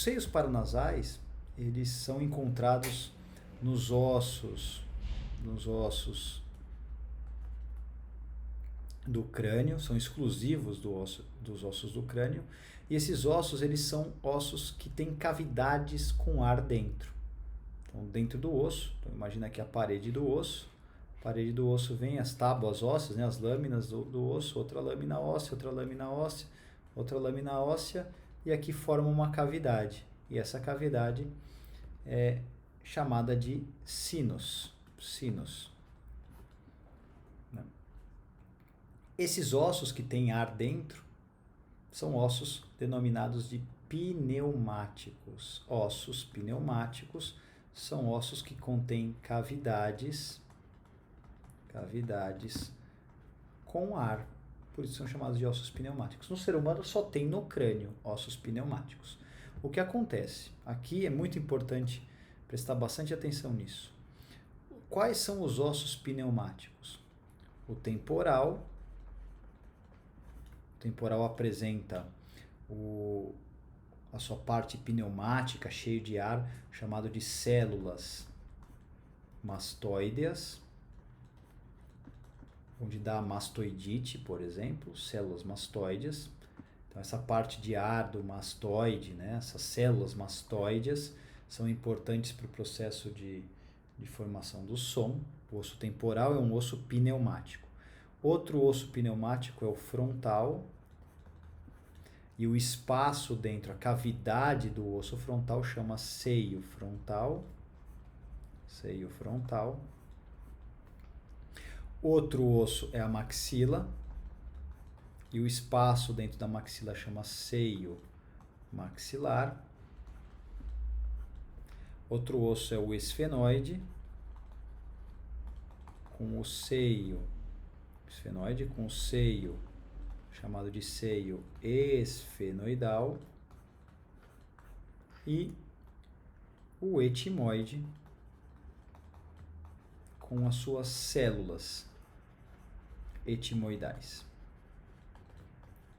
Os seios paranasais, eles são encontrados nos ossos do crânio, são exclusivos dos ossos do crânio, e esses ossos, eles são ossos que têm cavidades com ar dentro. Então, dentro do osso, então imagina aqui a parede do osso vem as tábuas ósseas, né, as lâminas do osso, outra lâmina óssea, outra lâmina óssea, outra lâmina óssea, e aqui forma uma cavidade. E essa cavidade é chamada de sinus. Esses ossos que têm ar dentro são ossos denominados de pneumáticos. Ossos pneumáticos são ossos que contêm cavidades com ar. Por isso são chamados de ossos pneumáticos. No ser humano só tem no crânio ossos pneumáticos. O que acontece? Aqui é muito importante prestar bastante atenção nisso. Quais são os ossos pneumáticos? O temporal apresenta a sua parte pneumática, cheio de ar, chamado de células mastoideas, onde dá a mastoidite, por exemplo, células mastoides. Então, essa parte de ar do mastoide, né, essas células mastoides, são importantes para o processo de formação do som. O osso temporal é um osso pneumático. Outro osso pneumático é o frontal, e o espaço dentro, a cavidade do osso frontal chama seio frontal. Outro osso é a maxila, e o espaço dentro da maxila chama seio maxilar. Outro osso é o esfenoide, com o seio chamado de seio esfenoidal, e o etimoide, com as suas células etimoidais.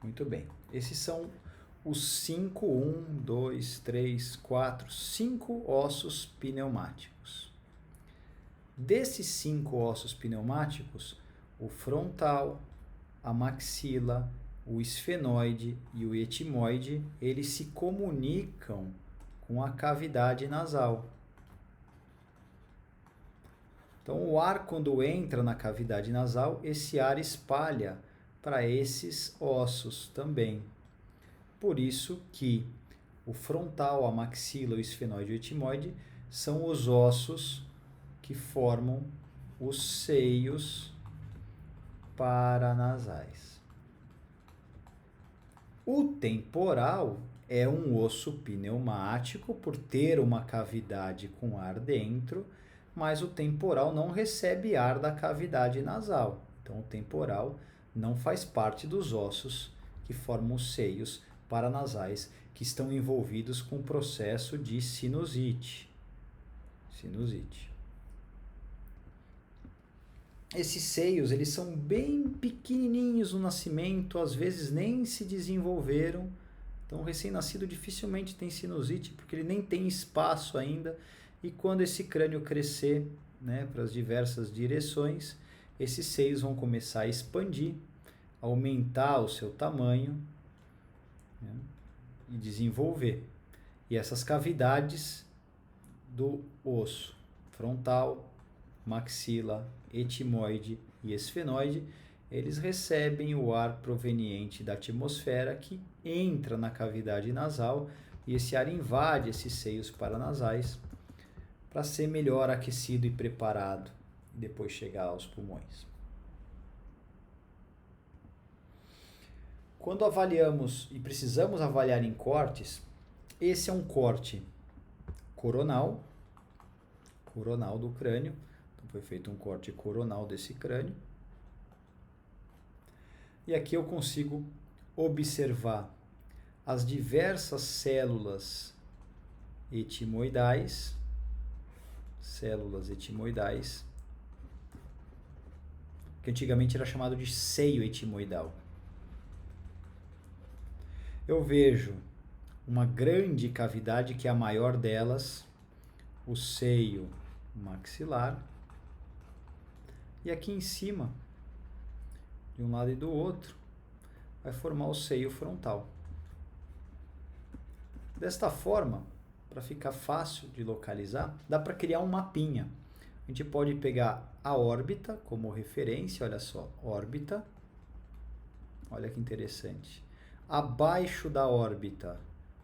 Muito bem. Esses são os 5 ossos pneumáticos. Desses 5 ossos pneumáticos, o frontal, a maxila, o esfenoide e o etimoide, eles se comunicam com a cavidade nasal. Então, o ar, quando entra na cavidade nasal, esse ar espalha para esses ossos também. Por isso que o frontal, a maxila, o esfenoide e o etimoide são os ossos que formam os seios paranasais. O temporal é um osso pneumático por ter uma cavidade com ar dentro, mas o temporal não recebe ar da cavidade nasal. Então, o temporal não faz parte dos ossos que formam os seios paranasais, que estão envolvidos com o processo de sinusite. Esses seios, eles são bem pequenininhos no nascimento, às vezes nem se desenvolveram. Então, o recém-nascido dificilmente tem sinusite, porque ele nem tem espaço ainda. E quando esse crânio crescer, né, para as diversas direções, esses seios vão começar a expandir, aumentar o seu tamanho, né, e desenvolver. E essas cavidades do osso frontal, maxila, etimoide e esfenoide, eles recebem o ar proveniente da atmosfera que entra na cavidade nasal, e esse ar invade esses seios paranasais para ser melhor aquecido e preparado e depois chegar aos pulmões. Quando avaliamos e precisamos avaliar em cortes, esse é um corte coronal do crânio. Então, foi feito um corte coronal desse crânio. E aqui eu consigo observar as diversas células etimoidais, que antigamente era chamado de seio etimoidal. Eu vejo uma grande cavidade que é a maior delas, o seio maxilar. E aqui em cima, de um lado e do outro, vai formar o seio frontal. Desta forma, para ficar fácil de localizar, dá para criar um mapinha. A gente pode pegar a órbita como referência, olha só, órbita. Olha que interessante. Abaixo da órbita,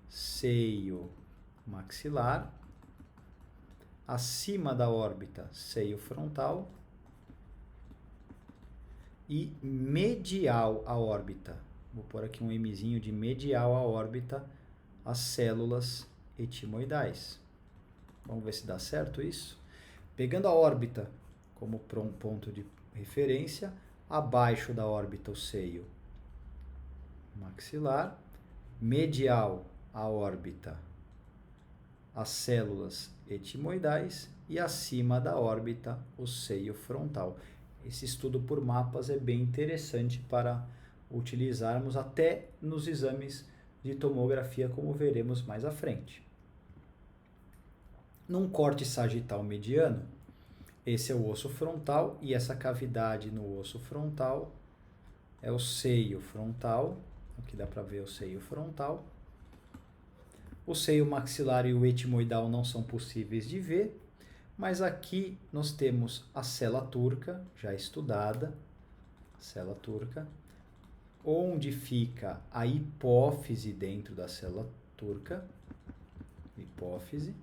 seio maxilar. Acima da órbita, seio frontal. E medial à órbita. Vou pôr aqui um Mzinho de medial à órbita, as células etimoidais. Vamos ver se dá certo isso? Pegando a órbita como ponto de referência, abaixo da órbita o seio maxilar, medial à órbita as células etimoidais e acima da órbita o seio frontal. Esse estudo por mapas é bem interessante para utilizarmos até nos exames de tomografia, como veremos mais à frente. Num corte sagital mediano, esse é o osso frontal e essa cavidade no osso frontal é o seio frontal. Aqui dá para ver o seio frontal. O seio maxilar e o etimoidal não são possíveis de ver, mas aqui nós temos a cela turca, já estudada, cela turca, onde fica a hipófise dentro da célula turca, hipófise,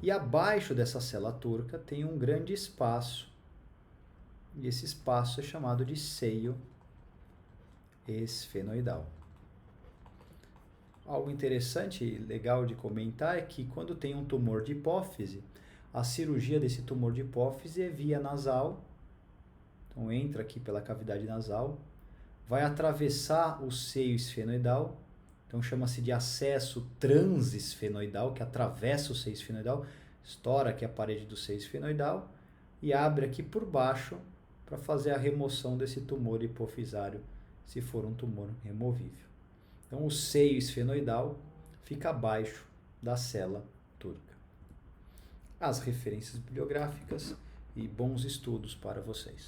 e abaixo dessa célula turca tem um grande espaço, e esse espaço é chamado de seio esfenoidal. Algo interessante e legal de comentar é que quando tem um tumor de hipófise, a cirurgia desse tumor de hipófise é via nasal, então entra aqui pela cavidade nasal, vai atravessar o seio esfenoidal, então chama-se de acesso transesfenoidal, que atravessa o seio esfenoidal, estoura aqui a parede do seio esfenoidal e abre aqui por baixo para fazer a remoção desse tumor hipofisário, se for um tumor removível. Então o seio esfenoidal fica abaixo da cela turca. As referências bibliográficas e bons estudos para vocês.